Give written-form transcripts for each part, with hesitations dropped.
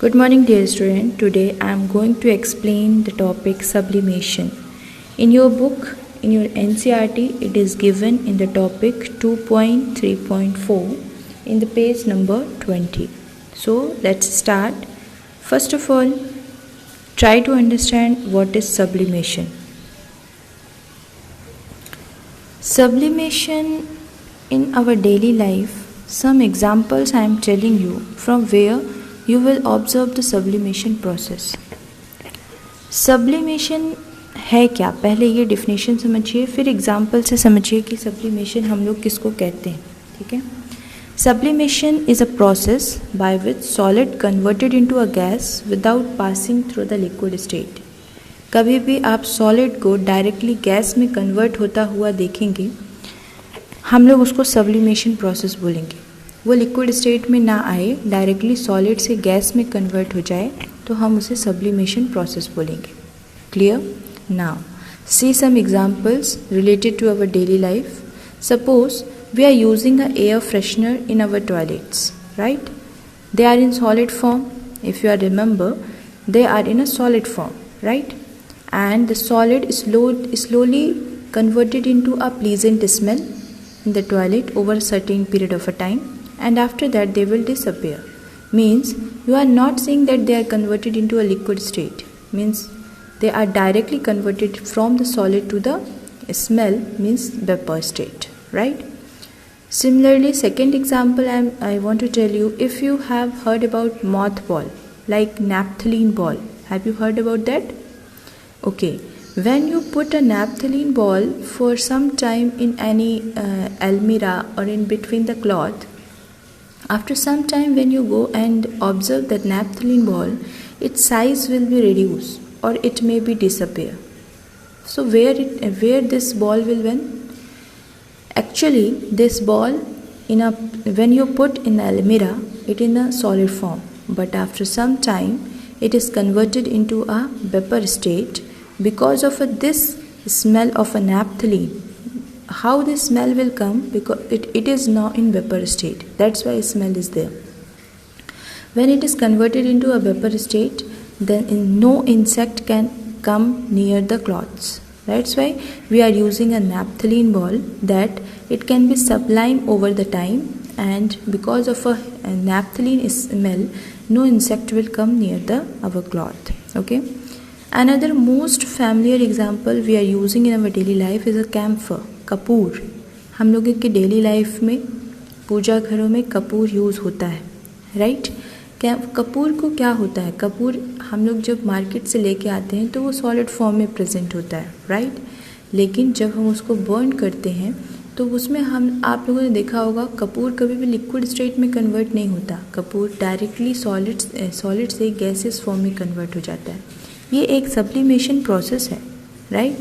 Good morning, dear student. Today I am going to explain the topic sublimation. In your book, in your NCERT, it is given in the topic 2.3.4 in the page number 20. So let's start. First of all, try to understand what is sublimation. Sublimation in our daily life, some examples I am telling you from where you will observe the sublimation process. Sublimation है क्या, पहले ये definition समझिए, फिर example से समझिए कि sublimation हम लोग किसको कहते हैं. ठीक है. Sublimation is a process by which solid converted into a gas without passing through the liquid state. कभी भी आप सॉलिड को डायरेक्टली गैस में कन्वर्ट होता हुआ देखेंगे, हम लोग उसको सब्लिमेशन प्रोसेस बोलेंगे. वो लिक्विड स्टेट में ना आए, डायरेक्टली सॉलिड से गैस में कन्वर्ट हो जाए तो हम उसे सब्लिमेशन प्रोसेस बोलेंगे. Clear? Now see some examples related to our daily life. Suppose we are using a air freshener in our toilets, right? They are in solid form. If you remember, they are in a solid form, right? And the solid is slowly converted into a pleasant smell in the toilet over a certain period of a time, and after that they will disappear. Means you are not saying that they are converted into a liquid state. Means they are directly converted from the solid to the smell, means vapor state, right? Similarly, second example I want to tell you, if you have heard about mothball, like naphthalene ball, have you heard about that? Okay, when you put a naphthalene ball for some time in any almirah or in between the cloth, after some time when you go and observe that naphthalene ball, its size will be reduced or it may be disappear. So where this ball will went? Actually, this ball when you put in the almirah, it in a solid form, but after some time it is converted into a vapor state because of this smell of a naphthalene. How the smell will come? Because it is now in vapor state. That's why smell is there. When it is converted into a vapor state, then no insect can come near the cloths. That's why we are using a naphthalene ball, that it can be sublime over the time, and because of a naphthalene smell, no insect will come near our cloth. Okay. Another most familiar example we are using in our daily life is a camphor, Kapoor. हम लोगों के daily life में पूजा घरों में Kapoor use होता है, right? Kapoor को क्या होता है? कपूर हम लोग जब मार्केट से लेके आते हैं तो वो सॉलिड फॉर्म में प्रेजेंट होता है, राइट? लेकिन जब हम उसको बर्न करते हैं तो उसमें आप लोगों ने देखा होगा, कपूर कभी भी लिक्विड स्टेट में कन्वर्ट नहीं होता. कपूर डायरेक्टली सॉलिड से गैसेस फॉर्म में कन्वर्ट हो जाता है. ये एक सब्लिमेशन प्रोसेस है, राइट?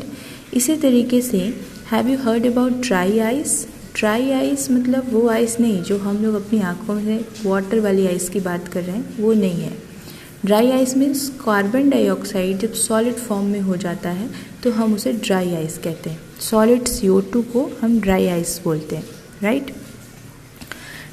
इसी तरीके से have you heard about dry ice? Dry ice मतलब वो आइस नहीं जो हम लोग अपनी आँखों में वाटर वाली आइस की बात कर रहे हैं, वो नहीं है. Dry ice means carbon dioxide जब सॉलिड फॉर्म में हो जाता है तो हम उसे ड्राई आइस कहते हैं. सॉलिड CO2 को हम ड्राई आइस बोलते हैं, राइट?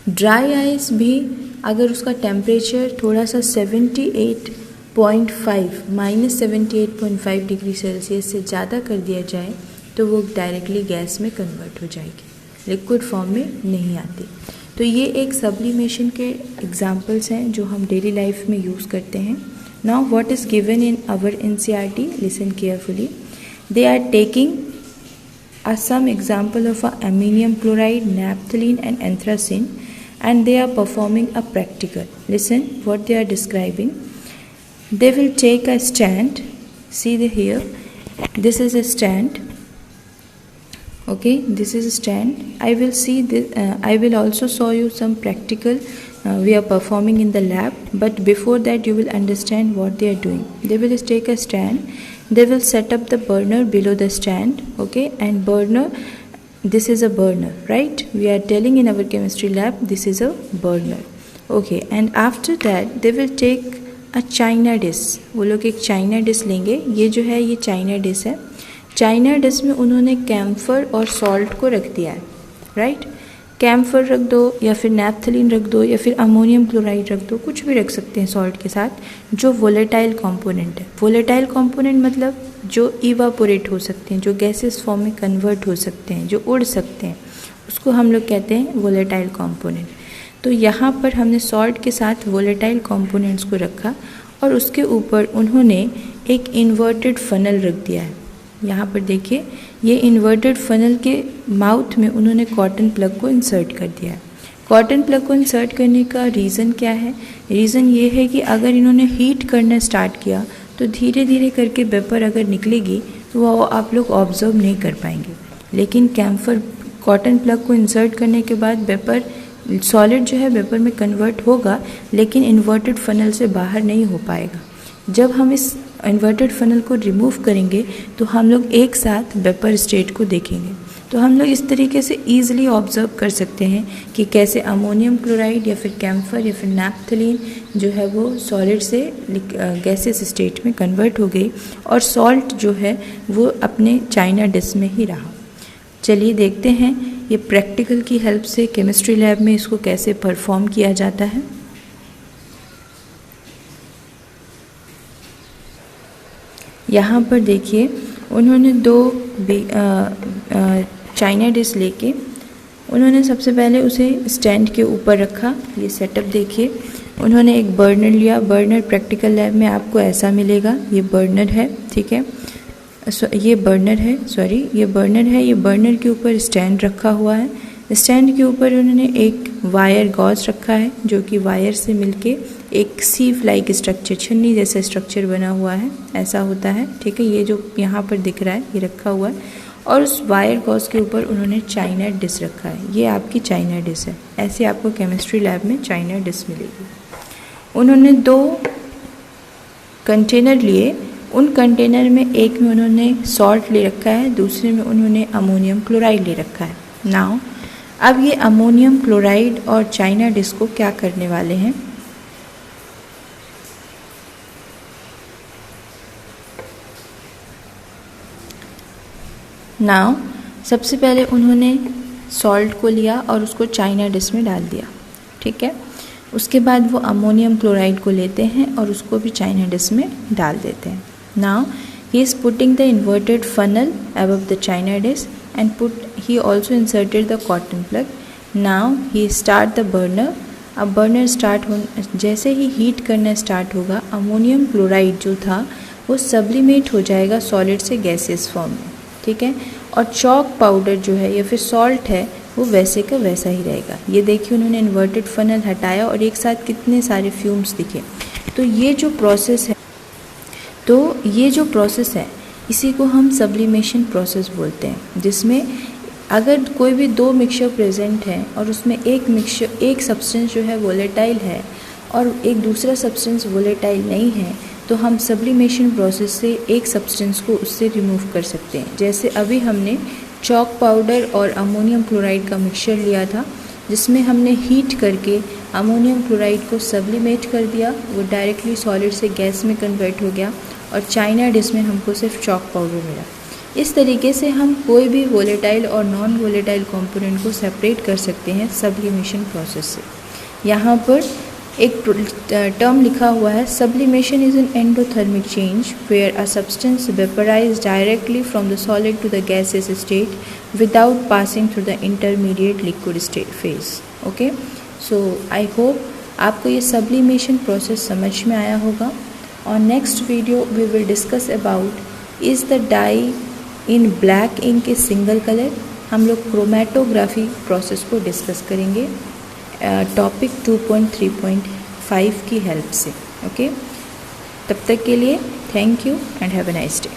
ड्राई आइस भी अगर उसका टेम्परेचर थोड़ा सा 78.5 डिग्री सेल्सियस से ज़्यादा कर दिया जाए तो वो डायरेक्टली गैस में कन्वर्ट हो जाएगी, लिक्विड फॉर्म में नहीं आती. तो ये एक सब्लिमेशन के एग्जाम्पल्स हैं जो हम डेली लाइफ में यूज़ करते हैं. Now what is given in our NCERT, listen carefully. They are taking some example of ammonium chloride, naphthalene and anthracene, and they are performing a practical. Listen what they are describing. They will take a stand. See here, this is a stand. Okay, this is a stand. I will see this. I will also show you some practical we are performing in the lab. But before that, you will understand what they are doing. They will take a stand. They will set up the burner below the stand. Okay, and burner. This is a burner, right? We are telling in our chemistry lab. This is a burner. Okay, and after that, they will take a china dish. वो लोग एक china dish लेंगे. ये जो है ये china dish है. China dish में उन्होंने कैम्फर और सॉल्ट को रख दिया है, राइट? कैम्फर रख दो या फिर नैप्थलीन रख दो या फिर अमोनियम क्लोराइड रख दो, कुछ भी रख सकते हैं सॉल्ट के साथ जो वोलेटाइल कंपोनेंट है। वोलेटाइल कंपोनेंट मतलब जो इवापोरेट हो सकते हैं, जो गैसेस फॉर्म में कन्वर्ट हो सकते हैं, जो उड़ सकते हैं, उसको हम लोग कहते हैं वोलेटाइल कंपोनेंट। तो यहाँ पर हमने सॉल्ट के साथ वोलेटाइल कंपोनेंट्स को रखा और उसके ऊपर उन्होंने एक इन्वर्टेड फनल रख दिया है। यहाँ पर देखिए, ये इन्वर्टेड फनल के माउथ में उन्होंने कॉटन प्लग को इंसर्ट कर दिया है। कॉटन प्लग को इंसर्ट करने का रीज़न क्या है? रीज़न ये है कि अगर इन्होंने हीट करना स्टार्ट किया तो धीरे धीरे करके वेपर अगर निकलेगी तो वो आप लोग ऑब्जर्व नहीं कर पाएंगे। लेकिन कैम्फर कॉटन प्लग को इंसर्ट करने के बाद वेपर सॉलिड जो है वेपर में कन्वर्ट होगा, लेकिन इन्वर्टेड फनल से बाहर नहीं हो पाएगा। जब हम इस इन्वर्टेड फनल को रिमूव करेंगे तो हम लोग एक साथ वेपर स्टेट को देखेंगे। तो हम लोग इस तरीके से ईजिली ऑब्जर्व कर सकते हैं कि कैसे अमोनियम क्लोराइड या फिर कैम्फर या फिर नैप्थलीन जो है वो सॉलिड से गैसेस स्टेट में कन्वर्ट हो गई और सॉल्ट जो है वो अपने चाइना डिश में ही रहा। चलिए देखते हैं ये प्रैक्टिकल की हेल्प से केमिस्ट्री लैब में इसको कैसे परफॉर्म किया जाता है। यहाँ पर देखिए, उन्होंने दो चाइना डिश लेके उन्होंने सबसे पहले उसे स्टैंड के ऊपर रखा। ये सेटअप देखिए, उन्होंने एक बर्नर लिया। बर्नर प्रैक्टिकल लैब में आपको ऐसा मिलेगा। ये बर्नर है, ठीक है, ये बर्नर है। ये बर्नर के ऊपर स्टैंड रखा हुआ है। स्टैंड के ऊपर उन्होंने एक वायर गॉज रखा है जो कि वायर से मिलके एक सीव लाइक स्ट्रक्चर, छन्नी जैसा स्ट्रक्चर बना हुआ है, ऐसा होता है, ठीक है। ये जो यहाँ पर दिख रहा है ये रखा हुआ है और उस वायर गॉज के ऊपर उन्होंने चाइना डिश रखा है। ये आपकी चाइना डिश है। ऐसे आपको केमिस्ट्री लैब में चाइना डिश मिलेगी। उन्होंने दो कंटेनर लिए। उन कंटेनर में एक में उन्होंने सॉल्ट ले रखा है, दूसरे में उन्होंने अमोनियम क्लोराइड ले रखा है। नाउ अब ये अमोनियम क्लोराइड और चाइना डिश को क्या करने वाले हैं? नाउ सबसे पहले उन्होंने सॉल्ट को लिया और उसको चाइना डिश में डाल दिया, ठीक है। उसके बाद वो अमोनियम क्लोराइड को लेते हैं और उसको भी चाइना डिश में डाल देते हैं। Now he is putting the inverted funnel above the china dish and he also inserted the cotton plug. Now he start the burner. अब बर्नर स्टार्ट हो, जैसे ही हीट करना स्टार्ट होगा अमोनियम क्लोराइड जो था वो सब्लिमेट हो जाएगा सॉलिड से गैसेस फॉर्म में, ठीक है। और चॉक पाउडर जो है या फिर सॉल्ट है वो वैसे का वैसा ही रहेगा। ये देखिए, उन्होंने इन्वर्टेड फनल हटाया और एक साथ कितने सारे फ्यूम्स दिखे। तो ये जो प्रोसेस है इसी को हम सब्लिमेशन प्रोसेस बोलते हैं, जिसमें अगर कोई भी दो मिक्सचर प्रेजेंट है और उसमें एक सब्सटेंस जो है वोलेटाइल है और एक दूसरा सब्सटेंस वोलेटाइल नहीं है, तो हम सब्लिमेशन प्रोसेस से एक सब्सटेंस को उससे रिमूव कर सकते हैं। जैसे अभी हमने चॉक पाउडर और अमोनियम क्लोराइड का मिक्सचर लिया था, जिसमें हमने हीट करके अमोनियम क्लोराइड को सब्लिमेट कर दिया, वो डायरेक्टली सॉलिड से गैस में कन्वर्ट हो गया और चाइना डिश में हमको सिर्फ चॉक पाउडर मिला। इस तरीके से हम कोई भी वोलेटाइल और नॉन वोलेटाइल कंपोनेंट को सेपरेट कर सकते हैं सब्लिमेशन प्रोसेस से। यहाँ पर एक टर्म लिखा हुआ है, sublimation is an endothermic change where a substance vaporise directly from the solid to the gases state without passing through the intermediate liquid state phase. Okay, so I hope आपको ये sublimation process समझ में आया होगा। On next video we will discuss about is the dye in black ink is single color। हम लोग chromatography process को discuss करेंगे टॉपिक 2.3.5 की हेल्प से। ओके, तब तक के लिए thank you and have a nice day.